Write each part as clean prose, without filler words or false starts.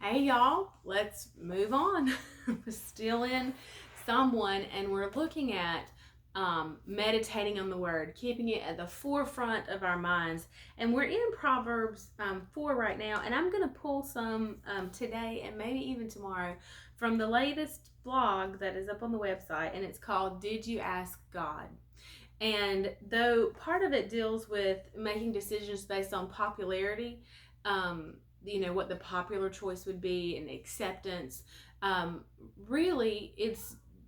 Hey y'all, let's move on. We're still in Psalm 1 and we're looking at meditating on the word, keeping it at the forefront of our minds. And we're in Proverbs 4 right now, and I'm going to pull some today and maybe even tomorrow from the latest blog that is up on the website, and it's called Did You Ask God? And though part of it deals with making decisions based on popularity, what the popular choice would be and acceptance, um, really,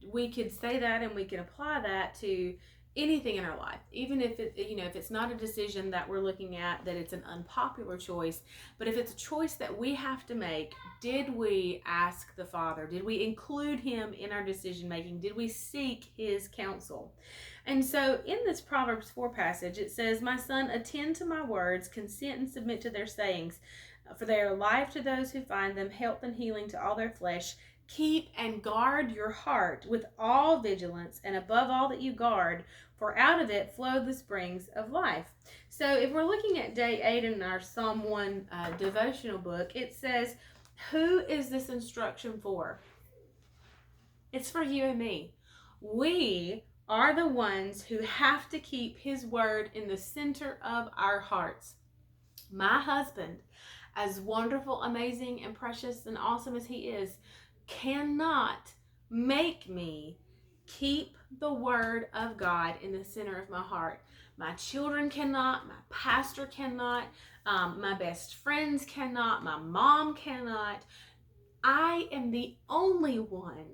we could say that and we can apply that to anything in our life, even if if it's not a decision that we're looking at, that it's an unpopular choice, but if it's a choice that we have to make. Did we ask the Father? Did we include him in our decision making? Did we seek his counsel? And so in this Proverbs 4 passage, it says, "My son, attend to my words, consent and submit to their sayings, for they are life to those who find them, health and healing to all their flesh. Keep and guard your heart with all vigilance, and above all that you guard, for out of it flow the springs of life." So if we're looking at day 8 in our Psalm 1 devotional book, it says, who is this instruction for? It's for you and me. We are the ones who have to keep his word in the center of our hearts. My husband, as wonderful, amazing, and precious and awesome as he is, cannot make me keep the word of God in the center of my heart. My children cannot, my pastor cannot, my best friends cannot, my mom cannot. I am the only one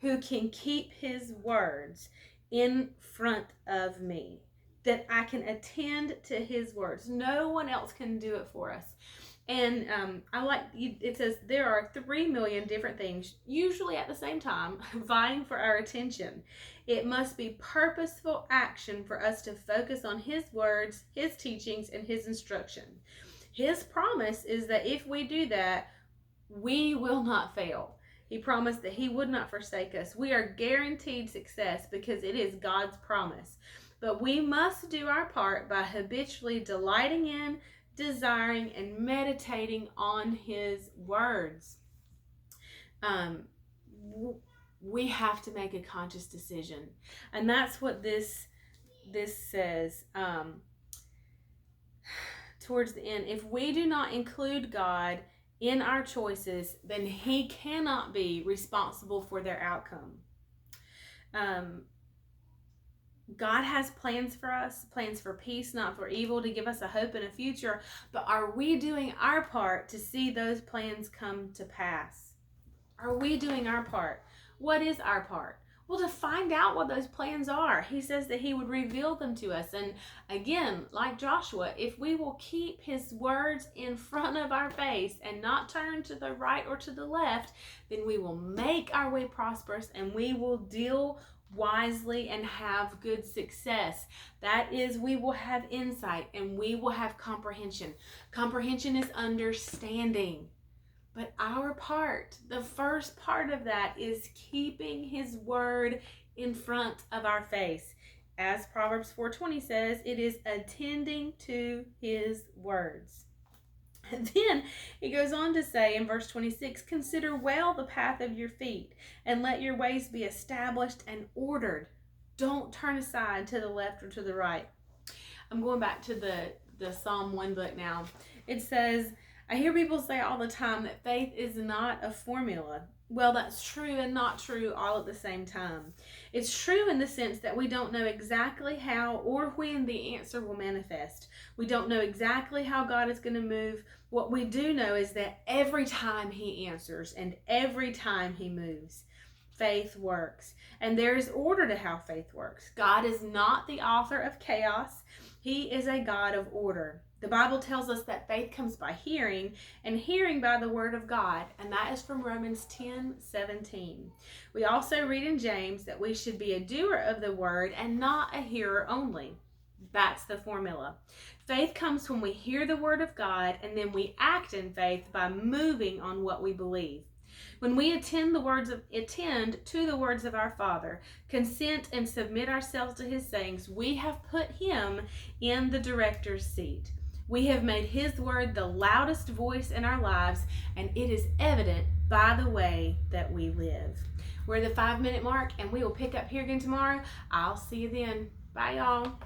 who can keep his words in front of me, that I can attend to his words. No one else can do it for us. And it says there are 3 million different things, usually at the same time, vying for our attention. It must be purposeful action for us to focus on his words, his teachings, and his instruction. His promise is that if we do that, we will not fail. He promised that he would not forsake us. We are guaranteed success because it is God's promise. But we must do our part by habitually delighting in, desiring, and meditating on his words. We have to make a conscious decision. And that's what this says towards the end. If we do not include God in our choices, then he cannot be responsible for their outcome. God has plans for us, plans for peace, not for evil, to give us a hope and a future. But are we doing our part to see those plans come to pass? Are we doing our part? What is our part? Well, to find out what those plans are. He says that he would reveal them to us. And again, like Joshua, if we will keep his words in front of our face and not turn to the right or to the left, then we will make our way prosperous and we will deal wisely and have good success. That is, we will have insight and we will have comprehension. Comprehension is understanding. But our part, the first part of that, is keeping his word in front of our face. As Proverbs 4:20 says, it is attending to his words. And then he goes on to say in verse 26, "Consider well the path of your feet, and let your ways be established and ordered. Don't turn aside to the left or to the right." I'm going back to the Psalm 1 book now. It says, I hear people say all the time that faith is not a formula. Well, that's true and not true all at the same time. It's true in the sense that we don't know exactly how or when the answer will manifest. We don't know exactly how God is going to move. What we do know is that every time he answers and every time he moves, faith works. And there is order to how faith works. God is not the author of chaos. He is a God of order. The Bible tells us that faith comes by hearing, and hearing by the word of God, and that is from Romans 10:17. We also read in James that we should be a doer of the word and not a hearer only. That's the formula. Faith comes when we hear the word of God, and then we act in faith by moving on what we believe. When we attend to the words of our Father, consent and submit ourselves to his sayings, we have put him in the director's seat. We have made His word the loudest voice in our lives, and it is evident by the way that we live. We're at the 5-minute mark, and we will pick up here again tomorrow. I'll see you then. Bye, y'all.